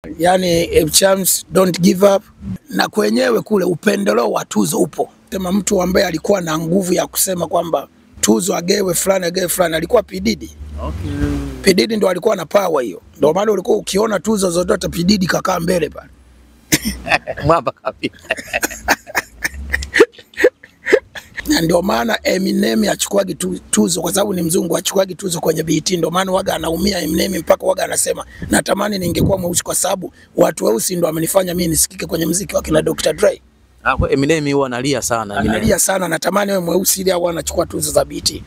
Yani Abicham's don't give up, na kwenyewe kule upendeleo wa tuzo upo. Sema mtu ambaye alikuwa na nguvu ya kusema kwamba tuzo agewe fulani alikuwa P Diddy. Okay. P Diddy ndo alikuwa na power hiyo. Ndio maana ulikuwa ukiona tuzo zote P Diddy kakaa mbele pale. Mwamba kabisa. Na ndio maana Eminem achukuagi tuzo kwa sababu ni mzungu, achukuagi tuzo kwenye BET. Ndio maana waga anaumia Eminem mpaka waga anasema natamani ningekuwa mweusi kwa sababu watu weusi ndio wamenifanya mimi nisikike kwenye muziki wa kina Dr. Dre. Kwa Eminem huwa analia sana. Analia sana, natamani wewe mweusi ili au anachukua tuzo za BET.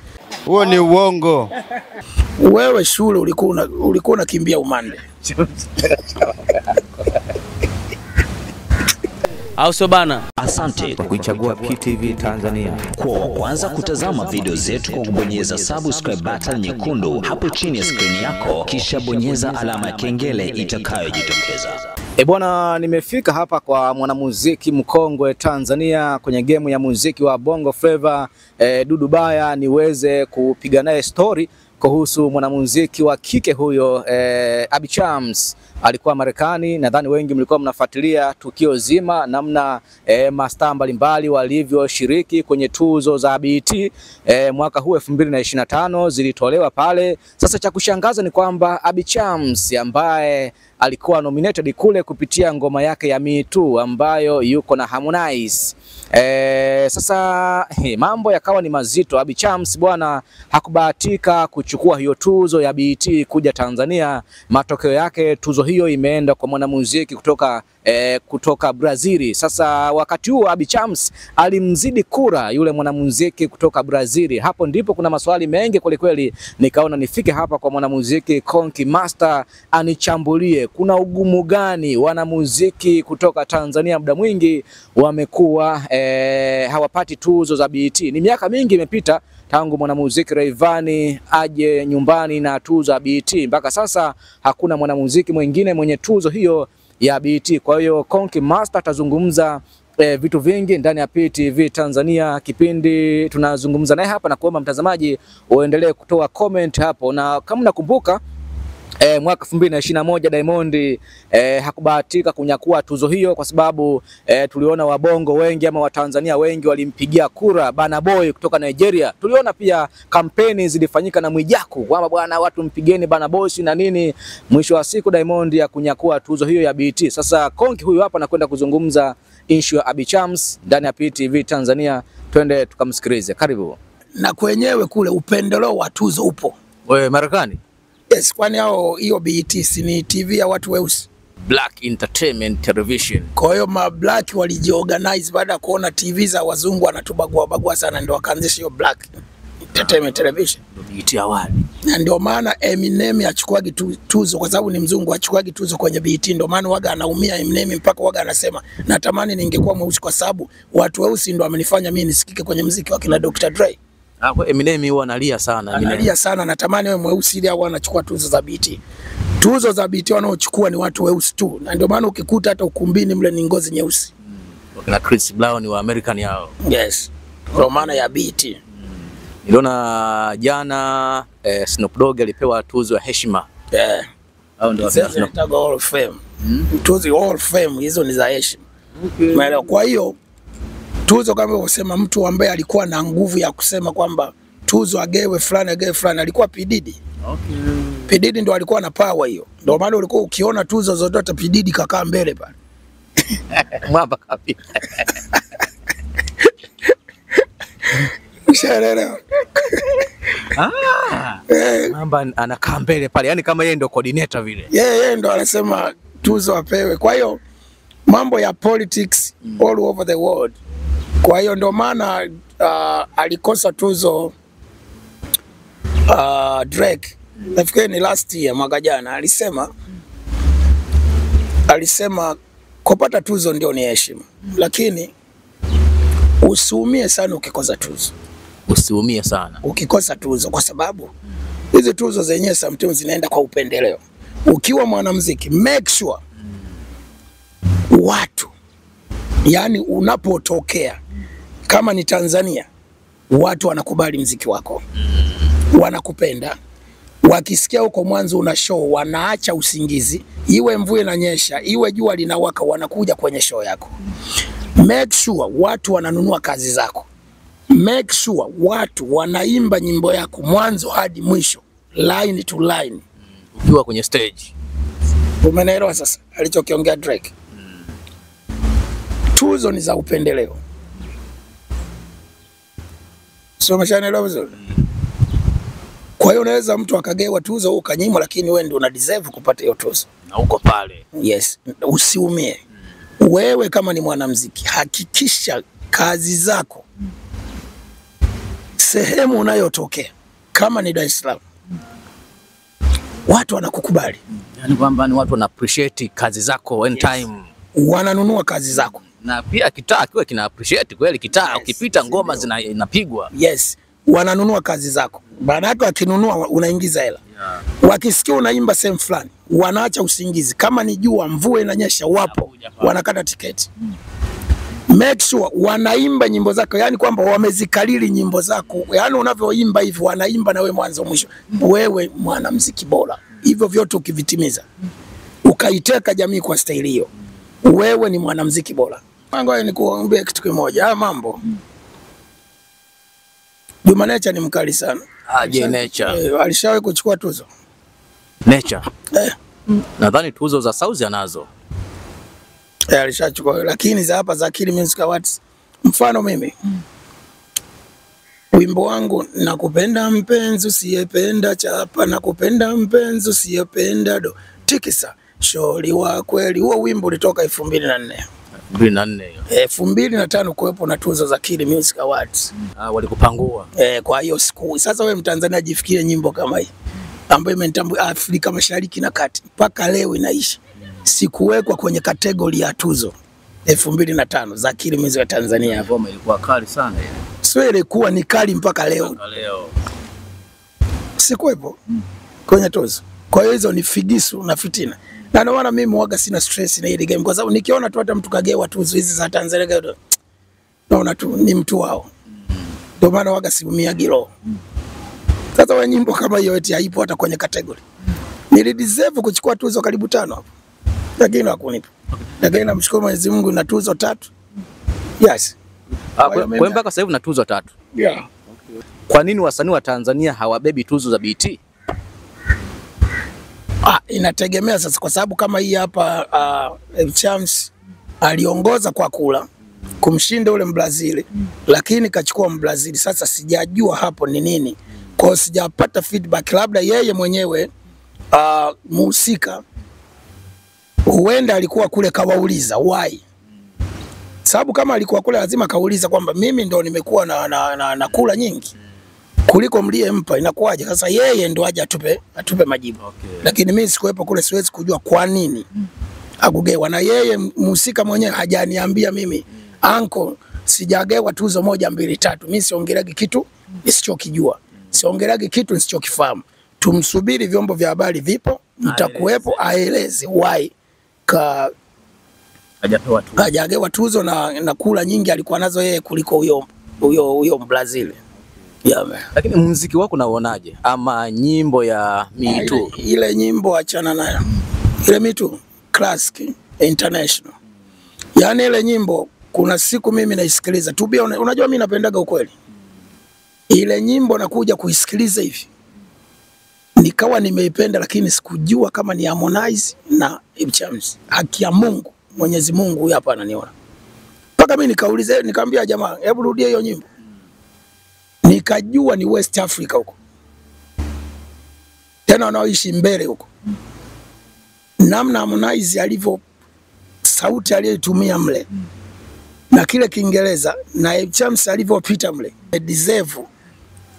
Huo ni uongo. Wewe shule ulikuwa unakimbia umande. Au sio bana? Asante kwa kuichagua PTV Tanzania. Kwa wa kwanza kutazama video zetu kwa kubonyeza subscribe button nyekundu hapo chini ya screen yako, kisha bonyeza alama ya kengele itakayojitokeza. Bwana, nimefika hapa kwa mwanamuziki mkongwe Tanzania kwenye game ya muziki wa Bongo Flava, Dudu Baya, niweze kupiga naye story kuhusu mwanamuziki wa kike huyo Abicham's. Alikuwa Marekani, nadhani wengi mlikuwa mnafuatilia tukio zima namna mastaa mbalimbali walivyoshiriki kwenye tuzo za BET mwaka huu 2025 zilitolewa pale. Sasa cha kushangaza ni kwamba Abicham's ambaye alikuwa nominated kule kupitia ngoma yake ya Me Too ambayo yuko na Harmonize. Sasa mambo yakawa ni mazito. Abicham's bwana hakubahatika kuchukua hiyo tuzo ya BET kuja Tanzania. Matokeo yake tuzo hiyo imeenda kwa mwanamuziki kutoka Brazil. Sasa wakati huo Abicham's alimzidi kura yule mwanamuziki kutoka Brazil. Hapo ndipo kuna maswali mengi kweli, nikaona nifike hapa kwa mwanamuziki Konki Master anichambulie kuna ugumu gani wanamuziki kutoka Tanzania muda mwingi wamekuwa hawapati tuzo za BET. Ni miaka mingi imepita tangu mwanamuziki Rayvanny aje nyumbani na tuzo ya BET, mpaka sasa hakuna mwanamuziki mwingine mwenye tuzo hiyo ya BET. Kwa hiyo Konki Master atazungumza vitu vingi ndani ya PTV Tanzania. Kipindi tunazungumza naye hapa, na kuomba mtazamaji uendelee kutoa comment hapo. Na kama nakumbuka mwaka 2021 Diamond hakubahatika kunyakua tuzo hiyo kwa sababu tuliona wabongo wengi ama watanzania wengi walimpigia kura Burna Boy kutoka Nigeria. Tuliona pia kampeni zilifanyika na Mwijaku kwamba bwana watu mpigeni Burna Boy na nini. Mwisho wa siku Diamond ya kunyakua tuzo hiyo ya BET. Sasa Konki huyu hapa anakwenda kuzungumza issue ya Abicham's ndani ya PTV Tanzania. Twende tukamsikilize. Karibu. Na kwenyewe kule upendeleo wa tuzo upo. Wewe Marekani? Yes, kwani hao hiyo BET si ni TV ya watu weusi, Black Entertainment Television. Kwa hiyo ma black walijiorganize baada ya kuona TV za wazungu wanatubagua sana, ndio wakaanzisha hiyo Black Entertainment Television. Ndio BET awali. Na ndio maana Eminem achukuagi tuzo kwa sababu ni mzungu, achukuagi tuzo kwenye BET. Ndio maana waga anaumia Eminem mpaka waga anasema natamani ningekuwa mweusi kwa sababu watu weusi ndio wamenifanya mimi nisikike kwenye muziki wa kina Dr. Dre. Kwa Eminem huwa analia sana. Analia sana, natamani wewe mweusi ili au anachukua tuzo za BET. Tuzo za BET wanaochukua ni watu weusi tu. Na ndio maana ukikuta hata ukumbini mle ni ngozi nyeusi. Na Chris Brown wa American yao. Yes. Kwa maana ya BET. Niliona jana Snoop Dogg alipewa tuzo ya heshima. Hao ndio wanataka Hall of Fame. Tuzo Hall of Fame hizo ni za heshima. Okay. Kwa hiyo tuzo kama unasema mtu ambaye alikuwa na nguvu ya kusema kwamba tuzo agewe fulani alikuwa P Diddy. Okay. P Diddy ndo alikuwa na power hiyo. Ndio maana ulikuwa ukiona tuzo zote P Diddy kakaa mbele pale. Mwamba kabisa. Sharera. Mwamba anakaa mbele pale, yani kama yeye ndio coordinator vile. Yeye ndo anasema tuzo apewe. Kwa hiyo mambo ya politics all over the world. Kwa hiyo ndio maana alikosa tuzo Drake. Nafikiri ni last year, mwaka jana, alisema kupata tuzo ndio ni heshima, lakini usiumie sana ukikosa tuzo. Usiumie sana ukikosa tuzo kwa sababu hizi tuzo zenyewe sometimes zinaenda kwa upendeleo. Ukiwa mwanamuziki make sure watu, yani unapotokea kama ni Tanzania, watu wanakubali muziki wako, wanakupenda, wakisikia huko mwanzo una show, wanaacha usingizi, iwe mvua inanyesha, iwe jua linawaka, wanakuja kwenye show yako. Make sure watu wananunua kazi zako. Make sure watu wanaimba nyimbo yako mwanzo hadi mwisho, line to line, ukiwa kwenye stage. Umeelewa sasa alichokiongea Drake? Tuzo ni za upendeleo. Sio, umeshaelewa vizuri? Kwa hiyo unaweza mtu akagewa tuzo ukanyimwa, lakini wewe ndio una deserve kupata hiyo tuzo. Na uko pale. Yes, usiumie. Wewe kama ni mwanamuziki, hakikisha kazi zako sehemu unayotokea, kama ni Dar es Salaam, watu wanakukubali. Yaani kwamba ni watu wana appreciate kazi zako when time. Wananunua kazi zako. Na pia kitaa kiwe kina appreciate kweli kitaa, ukipita ngoma inapigwa. Yes, wananunua kazi zako. Baada yake wakinunua unaingiza hela. Wakisikia unaimba sehemu fulani, wanaacha usingizi. Kama ni jua, mvua inanyesha, wapo wanakata tiketi. Make sure wanaimba nyimbo zako, yani kwamba wamezikalili nyimbo zako. Yani unavyoimba hivi wanaimba na wewe mwanzo mwisho. Wewe mwanamuziki bora. Hivyo vyote ukivitimiza, ukaiteka jamii kwa staili hiyo, wewe ni mwanamuziki bora. Ngoja nikuambie kitu kimoja, haya mambo. Juma Nature ni mkali sana. Je, Nature alishawahi kuchukua tuzo? Nature. Nadhani tuzo za Sauzi anazo. Alishachukua, lakini za hapa za Akili Music Awards, mfano mimi wimbo wangu nakupenda mpenzi usiyependa chapa, nakupenda mpenzi usiyependa do tikisa shori wa kweli, huo wimbo ulitoka 2004. 2004 hiyo. 2005 kuwepo na tuzo za Akili Music Awards. Walikupangua. Kwa hiyo siku sasa wewe Mtanzania jifikirie nyimbo kama hii ambayo imetambua Afrika Mashariki na Kati mpaka leo inaishi. Sikuwekwa kwenye kategori ya tuzo 2005 za Akili Music ya Tanzania. Ngoma ilikuwa kali sana ile. Sio, ilikuwa ni kali mpaka leo. Sikuwepo kwenye tuzo. Kwa hiyo hizo ni figisu na fitina. Na ndio maana mimi huaga sina stress na ile game, kwa sababu nikiona tu hata mtu kagewa tuzo hizi za Tanzania naona tu ni mtu wao. Ndio maana huaga siumia gilo. Sasa wa nyimbo kama hiyo eti haipo hata kwenye kategori. Nilideserve kuchukua tuzo karibu 5 hapo, lakini hakunipa. Lakini namshukuru Mwenyezi Mungu na tuzo 3. Yes. Kwa mpaka sasa hivi na tuzo 3. Yeah. Kwa nini wasanii wa Tanzania hawabebi tuzo za BET? Inategemea sasa, kwa sababu kama hii hapa Chams aliongoza kwa kula kumshinda ule Mbrazili, lakini kachukua Mbrazili. Sasa sijajua hapo ni nini. Kwa hiyo sijapata feedback, labda yeye mwenyewe muhusika huenda alikuwa kule kawauliza why. Sababu kama alikuwa kule lazima kauliza kwamba mimi ndo nimekuwa na kula nyingi kuliko mliyempa, inakuwaje? Sasa yeye ndo aje atupe majibu. Lakini mimi sikuwepo kule, siwezi kujua kwa nini agugewa, na yeye muhusika mwenyewe hajaniambia mimi anko sijagewa tuzo 1 2 3. Mimi siongelagi kitu nisichokijua, siongelagi kitu nisichokifahamu. Tumsubiri vyombo vya habari vipo, nitakuwepo aeleze why hajagewa tuzo na kula nyingi alikuwa nazo yeye kuliko huyo Mbrazili. Lakini muziki wako unaonaje, ama nyimbo ya Me Too? Ile nyimbo achana nayo. Ile Me Too classic international. Yaani ile nyimbo kuna siku mimi naisikiliza tu, unajua mimi napendaga ukweli. Ile nyimbo nakuja kuisikiliza hivi, nikawa nimeipenda, lakini sikujua kama ni Harmonize na Chams. Haki ya Mungu, Mwenyezi Mungu huyu hapa ananiona. Mpaka mimi nikauliza, nikamwambia jamaa, hebu rudia hiyo nyimbo. Nikajua ni West Africa huko, tena wanaoishi mbele huko. Namna Harmonize alivyo, sauti aliyotumia mle na kile Kiingereza na Chams alivyopita mle, deserve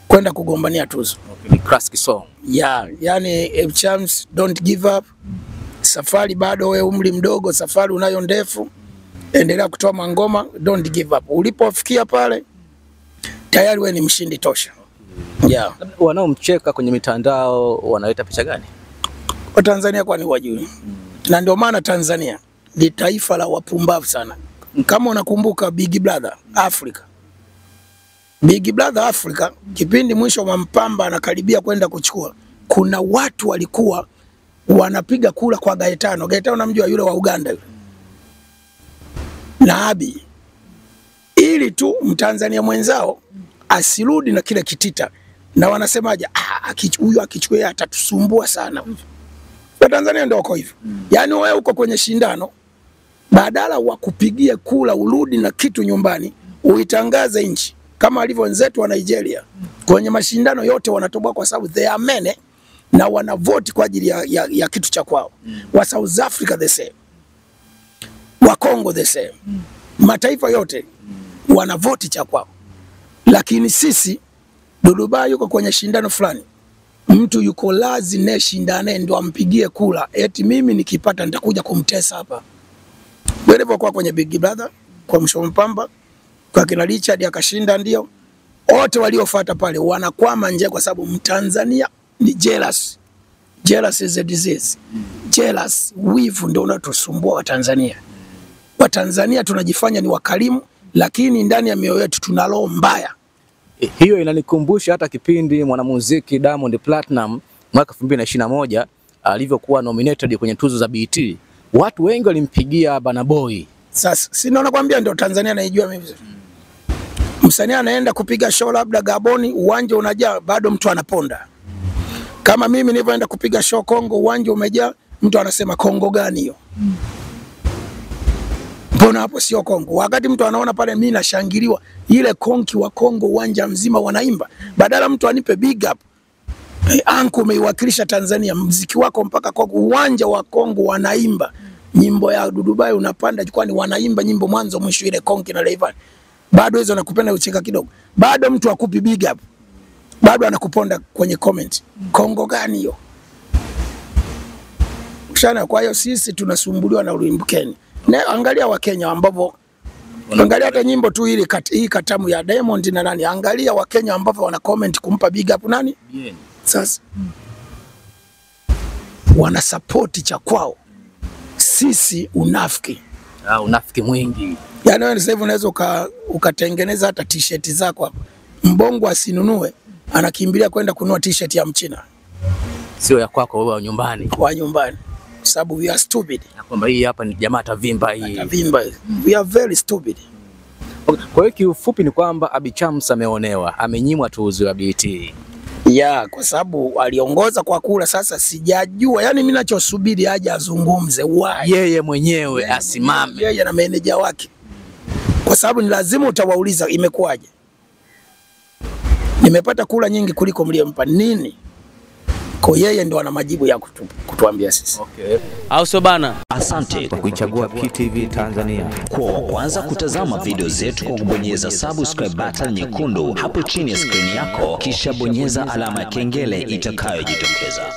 kwenda kugombania tuzo. Ni classic song. Yani Chams, don't give up. Safari bado, wewe umri mdogo, safari unayo ndefu. Endelea kutoa mangoma, don't give up. Ulipofikia pale tayari wewe ni mshindi tosha. Wanaomcheka kwenye mitandao wanaleta picha gani? Kwa Tanzania kwani wajui. Na ndio maana Tanzania ni taifa la wapumbavu sana. Kama unakumbuka Big Brother Africa. Big Brother Africa, kipindi mwisho wa Mpamba anakaribia kwenda kuchukua, kuna watu walikuwa wanapiga kura kwa Gaetano. Gaetano namjua, yule wa Uganda yule. Na Abiy, ili tu Mtanzania mwenzao asirudi na kile kitita. Na wanasemaje, huyu akichukua atatusumbua sana. Kwa Tanzania ndio wako hivyo. Yaani wewe uko kwenye shindano, badala wa kupigia kula urudi na kitu nyumbani, uitangaze nchi kama alivyo wenzetu wa Nigeria. Kwenye mashindano yote wanatoboa kwa sababu they are many na wanavoti kwa ajili ya kitu cha kwao. Wa South Africa the same. Wa Congo the same. Mataifa yote wanavoti cha kwao. Lakini sisi Duduba yuko kwenye shindano fulani. Mtu yuko lazi ne shindane ndo ampigie kula. Eti mimi nikipata nitakuja kumtesa hapa. Wherever kwa kwenye Big Brother, kwa Mshompamba, kwa kina Richard akashinda ndio. Wote waliofuata pale wanakwama nje kwa sababu Mtanzania ni jealous. Jealous is a disease. Jealous, wivu ndio unatusumbua Watanzania. Watanzania tunajifanya ni wakarimu, lakini ndani ya mioyo yetu tuna roho mbaya. Hiyo inanikumbusha hata kipindi mwanamuziki Diamond Platinum mwaka 2021 alivyokuwa nominated kwenye tuzo za BET. Watu wengi walimpigia Burna Boy. Sasa si nakwambia ndio Tanzania naijua mimi vizuri. Msanii anaenda kupiga show labda Gaboni, uwanja unajaa, bado mtu anaponda. Kama mimi nilivyoenda kupiga show Kongo, uwanja umejaa, mtu anasema Kongo gani hiyo? Mbona hapo sio Kongo? Wakati mtu anaona pale mimi nashangiliwa, ile konki wa Kongo uwanja mzima wanaimba. Badala mtu anipe big up. Anko umeiwakilisha Tanzania, muziki wako mpaka Kongo, uwanja wa Kongo wanaimba. Nyimbo ya Duduba unapanda jukwani wanaimba nyimbo mwanzo mwisho ile konki na Rayvanny. Bado hizo nakupenda ucheka kidogo. Bado mtu akupi big up. Bado anakuponda kwenye comment. Kongo gani hiyo? Ushana, kwa hiyo sisi tunasumbuliwa na ulimbukeni. Na angalia wa Kenya ambao angalia hata nyimbo tu hii katamu ya Diamond na nani, angalia wa Kenya ambao wana comment kumpa big up nani? Sasa wana support cha kwao. Sisi unafiki. Unafiki mwingi. Yaani wewe sasa hivi unaweza ukatengeneza hata t-shirt zako hapa. Mbongo asinunue, anakimbilia kwenda kununua t-shirt ya Mchina. Sio ya kwako wewe wa nyumbani. Kwa nyumbani. Sababu we are stupid. Na kwamba hii hapa ni jamaa atavimba hii. Atavimba. We are very stupid. Okay. Kwa hiyo kiufupi ni kwamba Abiy Chams ameonewa, amenyimwa tuzo ya BET. Ya, kwa sababu aliongoza kwa kula, sasa sijajua. Yaani mimi ninachosubiri aje azungumze why. Yeye mwenyewe asimame. Yeye na meneja wake. Kwa sababu ni lazima utawauliza imekuwaje. Nimepata kula nyingi kuliko mliompa nini? Kwa yeye ndo ana majibu ya kutuambia sisi. Okay. Au sio bana? Asante kwa kuichagua PTV Tanzania. Kwa kwanza kutazama video zetu kwa kubonyeza subscribe button nyekundu hapo chini ya screen yako, kisha bonyeza alama ya kengele itakayojitokeza.